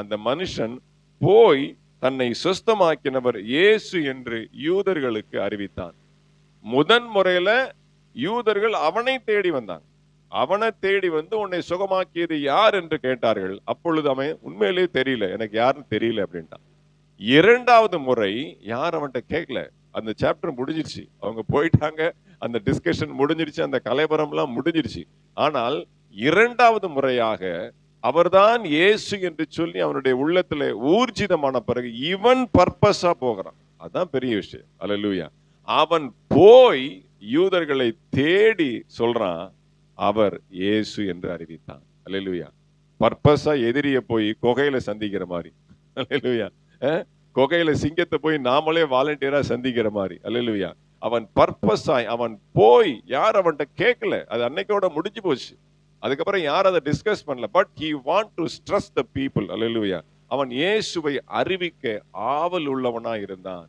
அந்த மனுஷன் போய் தன்னை சுஸ்தமாக்கினவர் இயேசு என்று யூதர்களுக்கு அறிவித்தான். முதன் முறையில யூதர்கள் அவனை தேடி வந்தாங்க. அவனை தேடி வந்து உன்னை சுகமாக்கியது யார் என்று கேட்டார்கள். அப்பொழுது அவன் உண்மையிலேயே தெரியல, எனக்கு யாருன்னு தெரியல அப்படின்ட்டான். இரண்டாவது முறை யார் அவன்கிட்ட கேட்கல. அந்த சாப்டர் முடிஞ்சிருச்சு, அவங்க போயிட்டாங்க, அந்த டிஸ்கஷன் முடிஞ்சிருச்சு, அந்த கலைபரம் எல்லாம் முடிஞ்சிருச்சு. ஆனால் இரண்டாவது முறையாக அவர்தான் இயேசு என்று சொல்லி அவனுடைய உள்ளத்துல ஊர்ஜிதமான பிறகு இவன் பர்பஸா போகிறான். அதான் பெரிய விஷயம். அல்லேலூயா. அவன் போய் யூதர்களை தேடி சொல்றான், அவர் இயேசு என்று அறிவித்தான். அல்லேலூயா. பர்பஸா எதிரிய போய் குகையில சந்திக்கிற மாதிரி. அல்லேலூயா. குகையில சிங்கத்தை போய் நாமளே வாலண்டியரா சந்திக்கிற மாதிரி. அல்லேலூயா. அவன் பர்பஸாய் அவன் போய், யார் அவன்கிட்ட கேட்கல, அது அன்னைக்கோட முடிஞ்சு போச்சு. அதுக்கப்புறம் யார் அதை டிஸ்கஸ் பண்ணல. But he want to stress the people. அல்லேலூயா. அவன் இயேசுவை அறிவிக்க ஆவல் உள்ளவனா இருந்தான்.